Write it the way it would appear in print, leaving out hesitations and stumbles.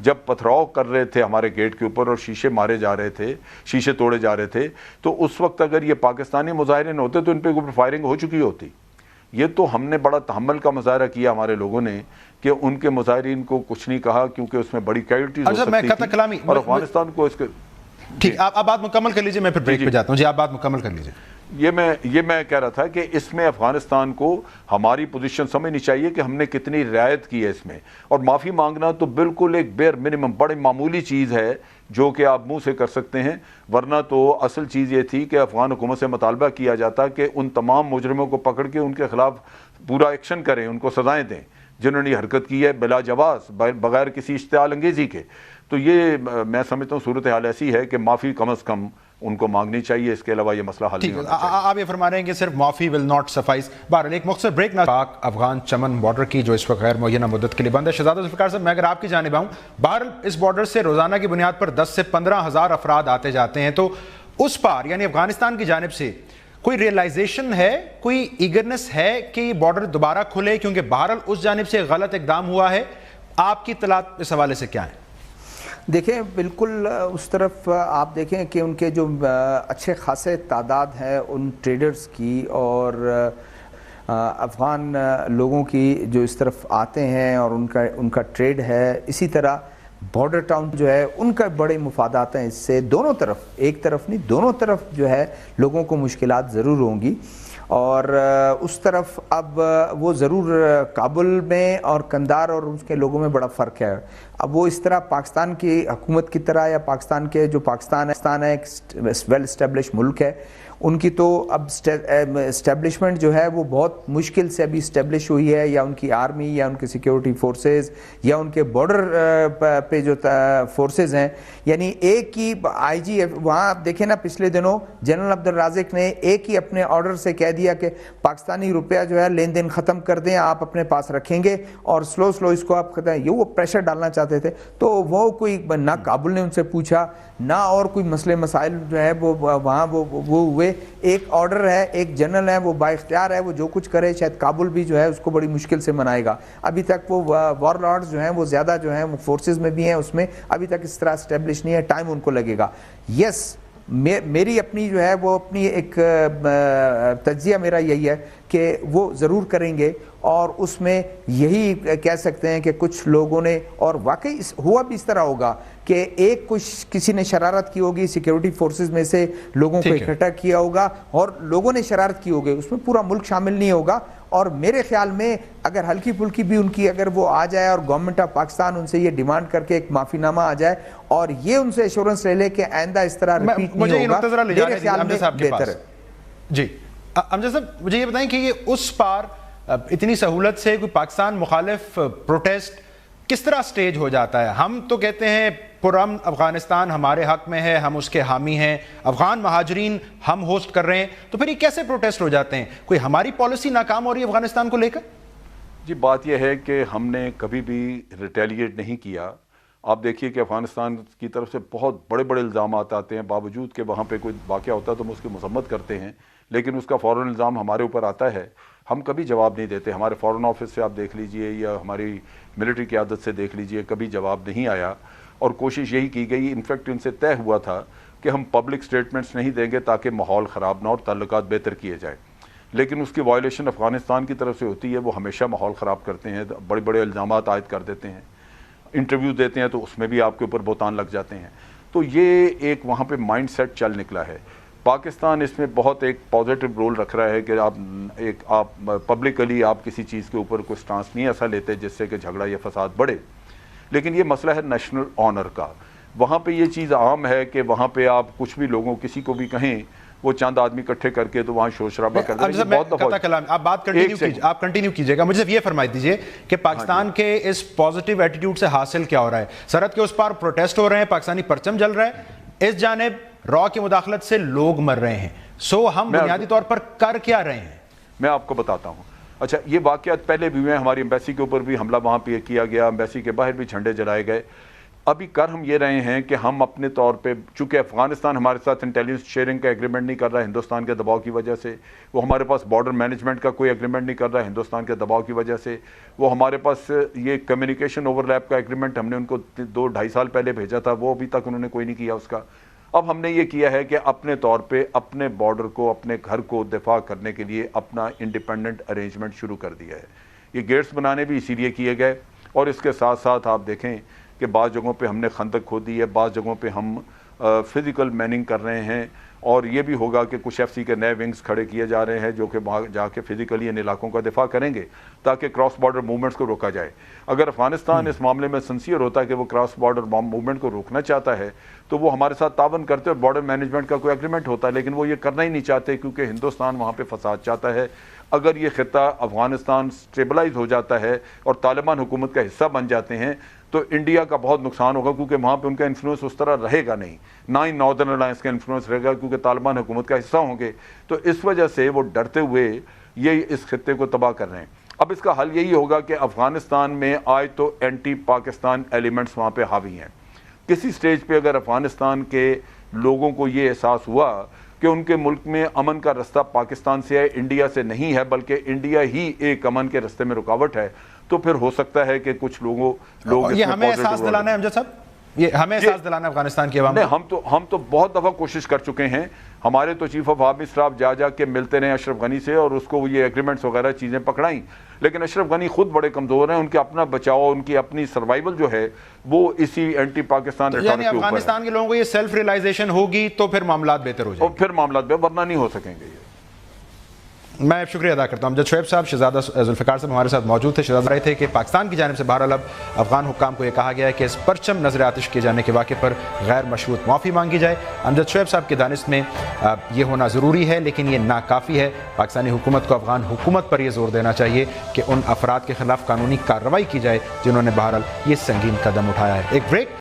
جب پتھراؤ کر رہے تھے ہمارے گیٹ کے اوپر اور شیشے مارے جا رہے تھے، شیشے توڑے جا رہے تھے، تو اس وقت اگر یہ پاکستانی مظاہرین ہوتے تو ان پہ اوپر فائرنگ ہو چکی ہوتی. یہ تو ہم نے بڑا تحمل کا مظاہرہ کیا ہمارے لوگوں نے کہ ان کے مظاہرین کو کچھ نہیں کہا، کیونکہ اس میں بڑی کیجولٹیز ہو سکتی تھی اور افغانستان کو اس کے. ٹھیک، آپ بات مکمل کر لیجئے، میں پھر بریک پہ جاتا ہوں. جی آپ بات مکمل کر لیجئے. یہ میں کہہ رہا تھا کہ اس میں افغانستان کو ہماری پوزیشن سمجھنی چاہیے کہ ہم نے کتنی رعایت کی ہے اس میں، اور معافی مانگنا تو بالکل ایک بیئر منیمم بڑی معمولی چیز ہے جو کہ آپ منہ سے کر سکتے ہیں. ورنہ تو اصل چیز یہ تھی کہ افغان حکومت سے مطالبہ کیا جاتا کہ ان تمام مجرموں کو پکڑ کے ان کے خلاف پورا ایکشن کریں، ان کو سزائیں دیں جنہوں نے یہ حرکت کی ہے بلا جواز، بغیر کسی اشتعال انگیزی کے. تو یہ میں سمجھتا ہوں صورتحال ایسی ہے کہ معافی کم از کم ان کو مانگنی چاہیے، اس کے علاوہ یہ مسئلہ حل نہیں ہونا چاہیے. آپ یہ فرما رہے ہیں کہ صرف معافی will not suffice. بہرحال ایک مختصر بریک نہ پاک افغان چمن بارڈر کی جو اس وقت غیر معینہ مدت کے لیے بند ہے. شہزاد ذوالفقار صاحب، میں اگر آپ کی جانب آؤں، بہرحال اس بارڈر سے روزانہ کی بنیاد پر 10 سے 15 ہزار افراد آتے جاتے ہیں، تو اس پار یعنی افغانستان کی جانب سے کوئی ریئلائزیشن ہے، کوئی ایگرنس ہے کہ یہ بارڈر دوبارہ کھلے؟ کیونکہ بہرحال اس جانب سے غلط اقدام ہوا ہے. آپ کی اطلاعات اس حوالے سے کیا ہیں؟ دیکھیں بالکل اس طرف آپ دیکھیں کہ ان کے جو اچھے خاصے تعداد ہے ان ٹریڈرز کی اور افغان لوگوں کی جو اس طرف آتے ہیں اور ان کا ٹریڈ ہے. اسی طرح بارڈر ٹاؤن جو ہے ان کا بڑے مفادات ہیں اس سے. دونوں طرف، ایک طرف نہیں، دونوں طرف جو ہے لوگوں کو مشکلات ضرور ہوں گی. اور اس طرف اب وہ ضرور کابل میں اور کندھار اور اس کے لوگوں میں بڑا فرق ہے. اب وہ اس طرح پاکستان کی حکومت کی طرح یا پاکستان کے جو پاکستان ہے ایک ویل اسٹیبلش ملک ہے، ان کی تو اب اسٹیبلشمنٹ جو ہے وہ بہت مشکل سے ابھی اسٹیبلش ہوئی ہے، یا ان کی آرمی یا ان کی سیکیورٹی فورسز یا ان کے بارڈر پہ جو فورسز ہیں. یعنی ایک ہی آئی جی وہاں آپ دیکھیں نا، پچھلے دنوں جنرل عبد الرازق نے ایک ہی اپنے آرڈر سے کہہ دیا کہ پاکستانی روپیہ جو ہے لین دین ختم کر دیں، آپ اپنے پاس رکھیں گے اور سلو اس کو آپ ختم. یہ وہ پریشر ڈالنا چاہتے تھے. تو وہ کوئی نہ کابل نے ان سے پوچھا نہ اور کوئی مسئلے مسائل جو ہے وہ وہاں وہ ہوئے. ایک آرڈر ہے، ایک جنرل ہے، وہ با اختیار ہے، وہ جو کچھ کرے. شاید کابل بھی جو ہے اس کو بڑی مشکل سے منائے گا. ابھی تک وہ وار لارڈز جو ہیں وہ زیادہ جو ہیں وہ فورسز میں بھی ہیں، اس میں ابھی تک اس طرح اسٹیبلش نہیں ہے. ٹائم ان کو لگے گا. یس، میری اپنی جو ہے وہ اپنی ایک تجزیہ میرا یہی ہے کہ وہ ضرور کریں گے، اور اس میں یہی کہہ سکتے ہیں کہ کچھ لوگوں نے، اور واقعی ہوا بھی اس طرح ہوگا کہ ایک کسی نے شرارت کی ہوگی، سیکیورٹی فورسز میں سے لوگوں کو اکٹھا کیا ہوگا اور لوگوں نے شرارت کی ہوگی. اس میں پورا ملک شامل نہیں ہوگا. اور میرے خیال میں اگر ہلکی پھلکی بھی ان کی اگر وہ آ جائے اور گورنمنٹ آف پاکستان ان سے یہ ڈیمانڈ کر کے ایک معافی نامہ آ جائے اور یہ ان سے ایشورنس لے لے کہ آئندہ اس طرح ریپیٹ نہیں ہوگا، میرے خیال میں بہتر ہے. جی امجد صاحب، مجھے یہ بتائیں کہ یہ اس پار اتنی سہولت سے کوئی پاکستان مخالف پروٹیسٹ کس طرح سٹیج ہو جاتا ہے؟ ہم تو کہتے ہیں پرامن افغانستان ہمارے حق میں ہے، ہم اس کے حامی ہیں، افغان مہاجرین ہم ہوسٹ کر رہے ہیں، تو پھر یہ کیسے پروٹیسٹ ہو جاتے ہیں؟ کوئی ہماری پالیسی ناکام ہو رہی ہے افغانستان کو لے کر؟ جی بات یہ ہے کہ ہم نے کبھی بھی ریٹیلیٹ نہیں کیا. آپ دیکھیے کہ افغانستان کی طرف سے بہت بڑے بڑے الزامات آتے ہیں، باوجود کہ وہاں پہ کوئی واقعہ ہوتا ہے تو ہم اس کی مذمت کرتے ہیں، لیکن اس کا فوراً الزام ہمارے اوپر آتا ہے، ہم کبھی جواب نہیں دیتے. ہمارے فورن آفس سے آپ دیکھ لیجئے یا ہماری ملٹری قیادت سے دیکھ لیجئے، کبھی جواب نہیں آیا. اور کوشش یہی کی گئی، انفیکٹ ان سے طے ہوا تھا کہ ہم پبلک سٹیٹمنٹس نہیں دیں گے تاکہ ماحول خراب نہ اور تعلقات بہتر کیے جائیں. لیکن اس کی وائلیشن افغانستان کی طرف سے ہوتی ہے. وہ ہمیشہ ماحول خراب کرتے ہیں، بڑے بڑے الزامات عائد کر دیتے ہیں، انٹرویو دیتے ہیں تو اس میں بھی آپ کے اوپر بہتان لگ جاتے ہیں. تو یہ ایک وہاں پہ مائنڈ سیٹ چل نکلا ہے. پاکستان اس میں بہت ایک پازیٹیو رول رکھ رہا ہے کہ آپ پبلکلی آپ کسی چیز کے اوپر کوئی سٹانس نہیں ایسا لیتے جس سے کہ جھگڑا یا فساد بڑھے. لیکن یہ مسئلہ ہے نیشنل آنر کا. وہاں پہ یہ چیز عام ہے کہ وہاں پہ آپ کچھ بھی لوگوں کسی کو بھی کہیں، وہ چند آدمی اکٹھے کر کے تو وہاں شور شرابہ کر دیں. بہت دفعہ آپ بات کنٹینیو کیجئے گا. مجھے یہ فرمائی دیجئے کہ پاکستان کے اس پازیٹیو ایٹیٹیوڈ سے حاصل کیا ہو رہا ہے؟ سرحد کے اس پار پروٹیسٹ ہو رہے ہیں، پاکستانی پرچم جل رہا ہے، اس جانب را کی مداخلت سے لوگ مر رہے ہیں. سو ہم بنیادی طور پر کر کیا رہے ہیں؟ میں آپ کو بتاتا ہوں. اچھا، یہ واقعات پہلے بھی ہوئے ہیں. ہماری ایمبیسی کے اوپر بھی حملہ وہاں پہ کیا گیا، ایمبیسی کے باہر بھی جھنڈے جلائے گئے. ابھی کر ہم یہ رہے ہیں کہ ہم اپنے طور پہ، چونکہ افغانستان ہمارے ساتھ انٹیلیجنس شیئرنگ کا ایگریمنٹ نہیں کر رہا ہندوستان کے دباؤ کی وجہ سے، وہ ہمارے پاس بارڈر مینجمنٹ کا کوئی ایگریمنٹ نہیں کر رہا ہندوستان کے دباؤ کی وجہ سے، وہ ہمارے پاس یہ کمیونیکیشن اوور لیپ کا ایگریمنٹ ہم نے ان کو 2-2.5 سال پہلے بھیجا تھا، وہ ابھی تک انہوں نے کوئی نہیں کیا اس کا۔ اب ہم نے یہ کیا ہے کہ اپنے طور پہ اپنے بارڈر کو، اپنے گھر کو دفاع کرنے کے لیے اپنا انڈیپینڈنٹ ارینجمنٹ شروع کر دیا ہے۔ یہ گیٹس بنانے بھی اسی لیے کیے گئے، اور اس کے ساتھ ساتھ آپ دیکھیں کہ بعض جگہوں پہ ہم نے خندق کھودی ہے، بعض جگہوں پہ ہم فزیکل میننگ کر رہے ہیں، اور یہ بھی ہوگا کہ کچھ ایف سی کے نئے ونگز کھڑے کیے جا رہے ہیں جو کہ وہاں جا کے فزیکلی ان علاقوں کا دفاع کریں گے تاکہ کراس بارڈر موومنٹس کو روکا جائے۔ اگر افغانستان اس معاملے میں سنسیئر ہوتا ہے کہ وہ کراس بارڈر موومنٹ کو روکنا چاہتا ہے تو وہ ہمارے ساتھ تعاون کرتے اور بارڈر مینجمنٹ کا کوئی ایگریمنٹ ہوتا ہے، لیکن وہ یہ کرنا ہی نہیں چاہتے کیونکہ ہندوستان وہاں پہ فساد چاہتا ہے۔ اگر یہ خطہ افغانستان سٹیبلائز ہو جاتا ہے اور طالبان حکومت کا حصہ بن جاتے ہیں تو انڈیا کا بہت نقصان ہوگا، کیونکہ وہاں پہ ان کا انفلوئنس اس طرح رہے گا نہیں، نہ ہی ناردرن الائنس کا انفلوئنس رہے گا کیونکہ طالبان حکومت کا حصہ ہوں گے۔ تو اس وجہ سے وہ ڈرتے ہوئے یہ اس خطے کو تباہ کر رہے ہیں۔ اب اس کا حل یہی ہوگا کہ افغانستان میں آج تو اینٹی پاکستان ایلیمنٹس وہاں پہ حاوی ہیں۔ کسی سٹیج پہ اگر افغانستان کے لوگوں کو یہ احساس ہوا کہ ان کے ملک میں امن کا رستہ پاکستان سے ہے، انڈیا سے نہیں ہے، بلکہ انڈیا ہی ایک امن کے رستے میں رکاوٹ ہے، تو پھر ہو سکتا ہے کہ کچھ لوگ یہ ہمیں احساس دلانا ہے امجد صاحب، یہ ہمیں احساس دلانا ہے افغانستان کے عوام کو۔ ہم تو بہت دفعہ کوشش کر چکے ہیں، ہمارے تو چیف آف آرمی اسٹاف جا کے ملتے رہے اشرف غنی سے اور اس کو یہ ایگریمنٹس وغیرہ چیزیں پکڑائیں، لیکن اشرف غنی خود بڑے کمزور ہیں، ان کے اپنا بچاؤ، ان کی اپنی سروائیول جو ہے وہ اسی اینٹی پاکستان ریٹارک یعنی کے اوپر ہے۔ افغانستان کے لوگوں کو یہ سیلف ریلائزیشن ہوگی تو پھر معاملات بہتر ہو جائیں گے، اور پھر معاملات ورنہ نہیں ہو سکیں گے۔ میں شکریہ ادا کرتا ہوں امجد شعیب صاحب۔ شہزادہ ذوالفقار صاحب ہمارے ساتھ موجود تھے۔ شہزادہ رہے تھے کہ پاکستان کی جانب سے بہرحال اب افغان حکام کو یہ کہا گیا ہے کہ اس پرچم نظر آتش کیے جانے کے واقعے پر غیر مشروط معافی مانگی جائے۔ امجد شعیب صاحب کی دانست میں یہ ہونا ضروری ہے لیکن یہ ناکافی ہے۔ پاکستانی حکومت کو افغان حکومت پر یہ زور دینا چاہیے کہ ان افراد کے خلاف قانونی کارروائی کی جائے جنہوں نے بہرحال یہ سنگین قدم اٹھایا ہے۔ ایک بریک